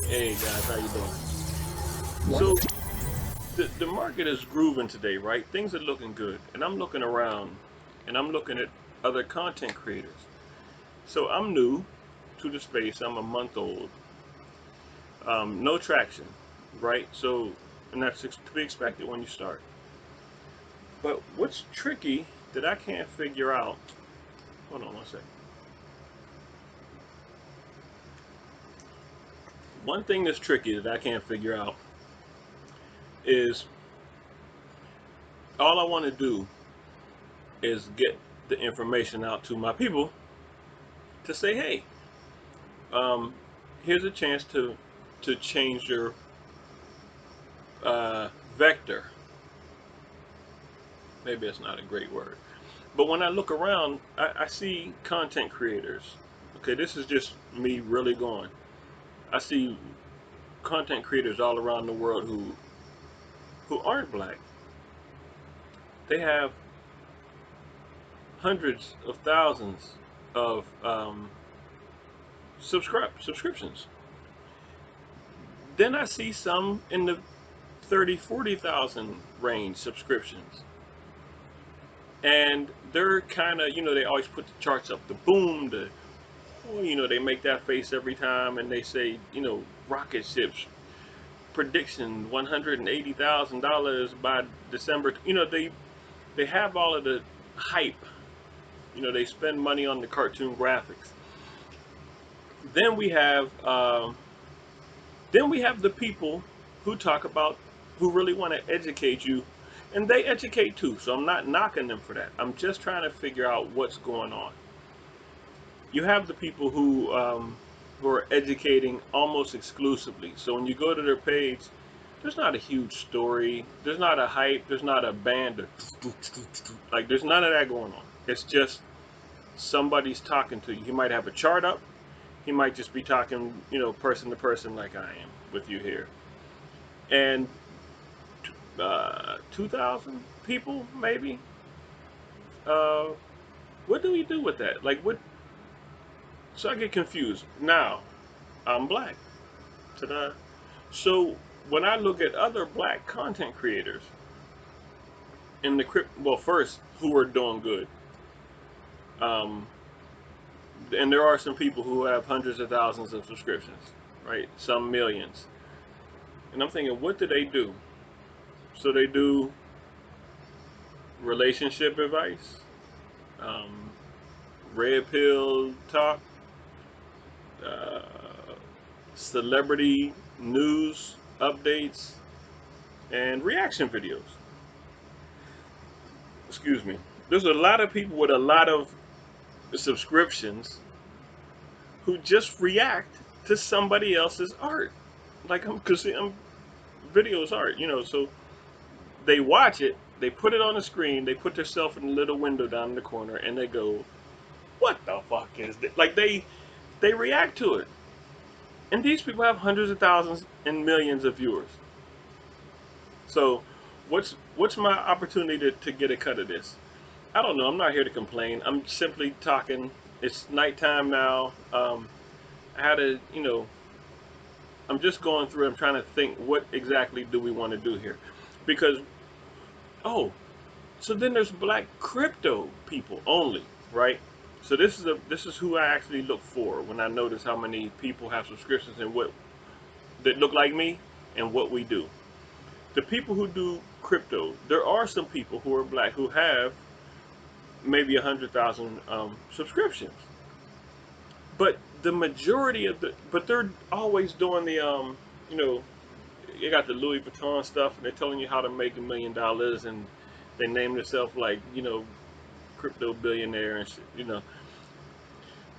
Hey guys, how you doing? What? So the market is grooving today, right? Things are looking good, and I'm looking around, and I'm looking at other content creators. So I'm new to the space. I'm a month old. No traction, right? So, and that's to be expected when you start. But what's tricky that I can't figure out? Hold on one second. One thing that's tricky that I can't figure out is all I want to do is get the information out to my people to say, hey, um, here's a chance to change your vector. Maybe that's not a great word, but when I look around, I see content creators. Okay, this is just me really going. I see content creators all around the world who aren't black. They have hundreds of thousands of subscriptions. Then I see some in the 30, 40,000 range subscriptions. And they're kind of, they always put the charts up, the boom, they make that face every time, and they say, rocket ships prediction $180,000 by December. They have all of the hype. They spend money on the cartoon graphics. Then we have, the people who talk about who really want to educate you, and they educate too. So I'm not knocking them for that. I'm just trying to figure out what's going on. You have the people who are educating almost exclusively. So when you go to their page, there's not a huge story. There's not a hype. There's not a band. Like there's none of that going on. It's just somebody's talking to you. He might have a chart up. He might just be talking, person to person like I am with you here. And 2,000 people maybe. Uh, what do we do with that? Like what? So I get confused. Now I'm black. Ta-da. So when I look at other black content creators in the crypt, well, first who are doing good, um, and there are some people who have hundreds of thousands of subscriptions, right? Some millions, and I'm thinking, what do they do? So they do relationship advice, um, red pill talk, uh, celebrity news updates, and reaction videos. Excuse me. There's a lot of people with a lot of subscriptions who just react to somebody else's art. Like because videos art, so they watch it, they put it on the screen, they put themselves in a little window down in the corner, and they go, "What the fuck is this?" Like they react to it, and these people have hundreds of thousands and millions of viewers. So, what's my opportunity to get a cut of this? I don't know. I'm not here to complain. I'm simply talking. It's nighttime now. I had to, I'm just going through. I'm trying to think what exactly do we want to do here, because oh, so then there's black crypto people only, right? So this is who I actually look for when I notice how many people have subscriptions and what that look like me and what we do. The people who do crypto, there are some people who are black who have maybe 100,000 subscriptions, but the majority of but they're always doing the you know you got the Louis Vuitton stuff, and they're telling you how to make $1 million, and they name themselves like crypto billionaire and shit.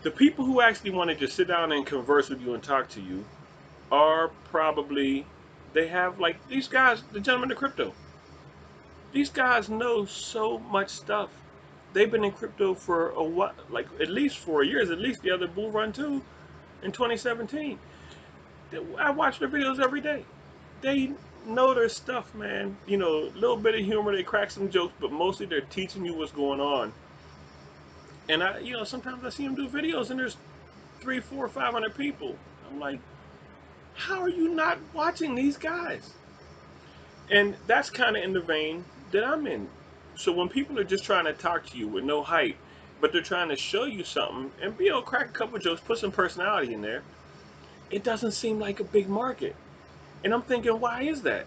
The people who actually want to just sit down and converse with you and talk to you are probably they have like these guys, the gentlemen of crypto. These guys know so much stuff. They've been in crypto for a what, like at least 4 years, at least the other bull run too, in 2017. I watch their videos every day. They know their stuff, man. A little bit of humor, they crack some jokes, but mostly they're teaching you what's going on. And sometimes I see them do videos, and there's three, four, 500 people. I'm like, How are you not watching these guys? And that's kind of in the vein that I'm in. So when people are just trying to talk to you with no hype, but they're trying to show you something and be able to crack a couple jokes, put some personality in there, it doesn't seem like a big market. And I'm thinking, why is that?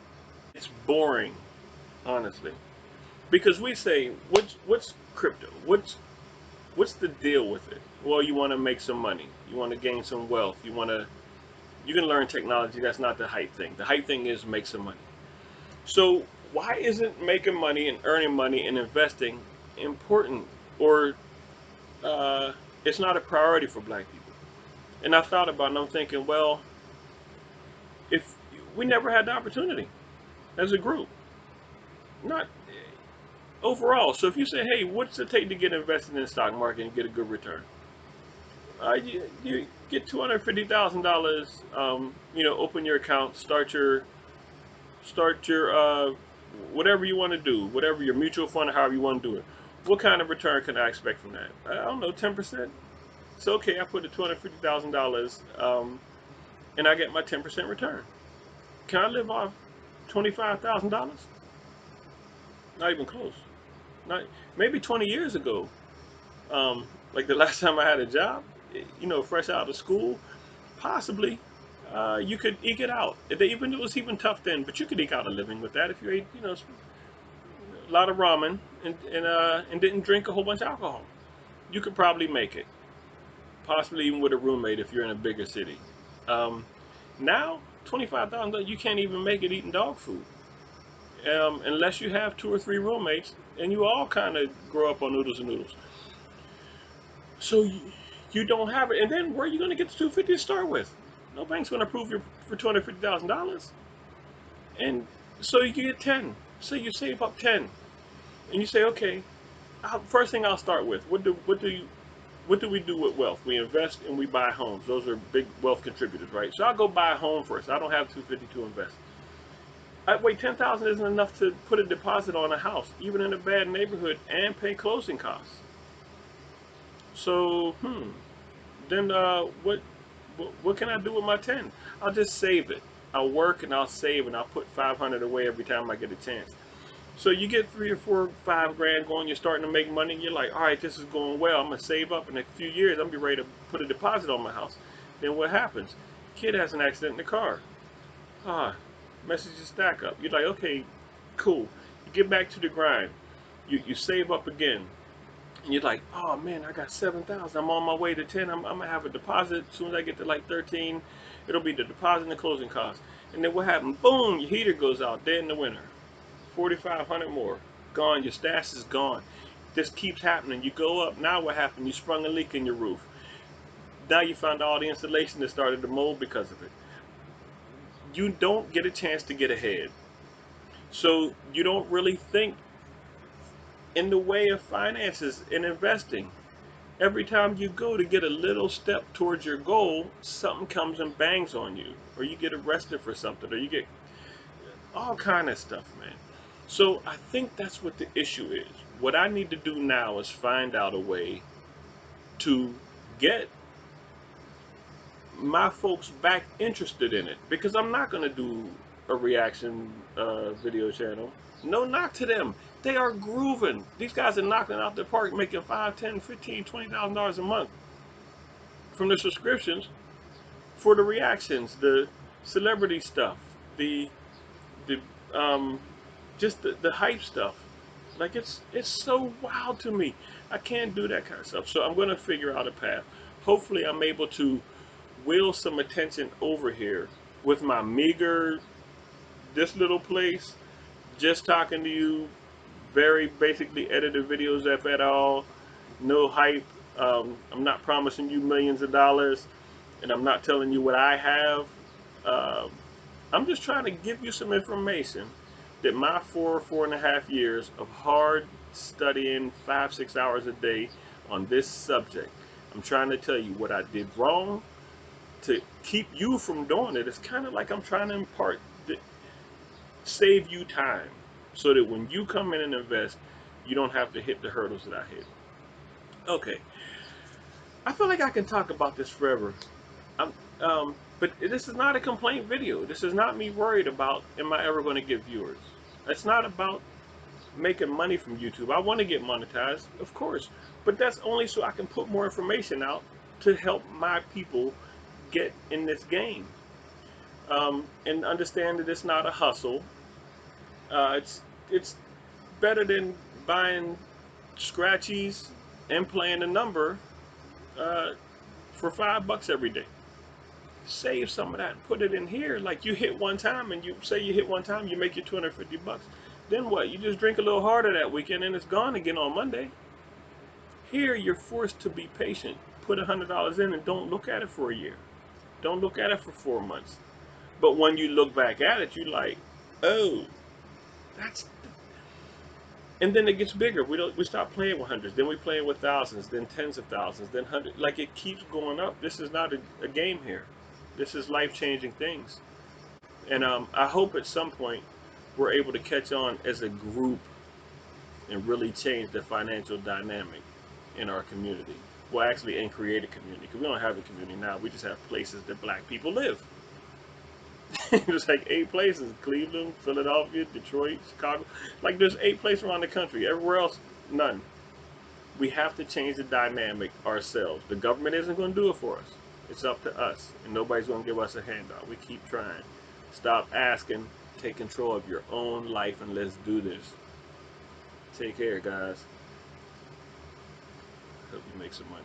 It's boring, honestly. Because we say, what's crypto? What's the deal with it? Well, you want to make some money. You want to gain some wealth. You can learn technology. That's not the hype thing. The hype thing is make some money. So why isn't making money and earning money and investing important, or uh, it's not a priority for black people? And I thought about it and I'm thinking, well, if we never had the opportunity as a group, not overall. So if you say, hey, what's it take to get invested in the stock market and get a good return? You get $250,000. Open your account, start your whatever you want to do, whatever your mutual fund, however you want to do it. What kind of return can I expect from that? I don't know, 10%. So okay, I put the $250,000, and I get my 10% return. Can I live off $25,000? Not even close. Not maybe 20 years ago. Like the last time I had a job, fresh out of school, possibly. You could eke it out. Even it was even tough then, but you could eke out a living with that if you ate, a lot of ramen and didn't drink a whole bunch of alcohol. You could probably make it, possibly even with a roommate if you're in a bigger city. Um, Now, $25,000, you can't even make it eating dog food, unless you have two or three roommates and you all kind of grow up on noodles and noodles. So you don't have it, and then where are you going to get the 250 to start with? No bank's going to approve you for $250,000, and so you get 10. So you save up 10, and you say, okay, first thing I'll start with. What do we do with wealth? We invest and we buy homes. Those are big wealth contributors, right? So I'll go buy a home first. I don't have 250 to invest. Wait, 10,000 isn't enough to put a deposit on a house, even in a bad neighborhood, and pay closing costs. So, then what can I do with my 10? I'll just save it. I'll work and I'll save and I'll put 500 away every time I get a chance. So you get 3 or 4, 5 grand going. You're starting to make money. And you're like, all right, this is going well. I'm gonna save up. In a few years, I'm gonna be ready to put a deposit on my house. Then what happens? Kid has an accident in the car. Ah, messages stack up. You're like, okay, cool. You get back to the grind. You save up again. And you're like, oh man, I got 7,000. I'm on my way to 10. I'm gonna have a deposit. As soon as I get to like 13, it'll be the deposit and the closing costs. And then what happened? Boom, your heater goes out dead in the winter. 4,500 more. Gone. Your stash is gone. This keeps happening. You go up. Now what happened? You sprung a leak in your roof. Now you found all the insulation that started to mold because of it. You don't get a chance to get ahead. So you don't really think in the way of finances and investing. Every time you go to get a little step towards your goal, something comes and bangs on you, or you get arrested for something, or you get all kind of stuff, man. So I think that's what the issue is. What I need to do now is find out a way to get my folks back interested in it, because I'm not going to do a reaction video channel. No knock to them. They are grooving. These guys are knocking it out the park, making 5, 10, 15, $20,000 a month from the subscriptions for the reactions, the celebrity stuff, the just the hype stuff. Like it's so wild to me. I can't do that kind of stuff. So I'm going to figure out a path. Hopefully, I'm able to will some attention over here with my meager, this little place, just talking to you, very basically edited videos if at all, no hype. I'm not promising you millions of dollars, and I'm not telling you what I have. Um, I'm just trying to give you some information that my 4.5 years of hard studying, 5, 6 hours a day on this subject, I'm trying to tell you what I did wrong to keep you from doing it. It's kind of like I'm trying to impart, save you time so that when you come in and invest, you don't have to hit the hurdles that I hit. Okay, I feel like I can talk about this forever. I'm, But this is not a complaint video. This is not me worried about, am I ever going to get viewers? It's not about making money from YouTube. I want to get monetized, of course, but that's only so I can put more information out to help my people get in this game, and understand that it's not a hustle. It's better than buying scratchies and playing a number uh, for $5 every day. Save some of that and put it in here. Like, you hit one time, and you say you hit one time, you make your $250. Then what? You just drink a little harder that weekend, and it's gone again on Monday. Here, you're forced to be patient. Put $100 in and don't look at it for a year. Don't look at it for 4 months. But when you look back at it, you like, oh, that's. And then it gets bigger. We stop playing with hundreds. Then we play with thousands. Then tens of thousands. Then hundreds. Like, it keeps going up. This is not a game here. This is life changing things. And I hope at some point we're able to catch on as a group and really change the financial dynamic in our community. Well, actually, and create a community, because we don't have a community now. We just have places that black people live. There's like 8 places: Cleveland, Philadelphia, Detroit, Chicago. Like, there's 8 places around the country. Everywhere else, none. We have to change the dynamic ourselves. The government isn't going to do it for us. It's up to us, and nobody's going to give us a handout. We keep trying. Stop asking. Take control of your own life, and let's do this. Take care, guys. Hope you make some money.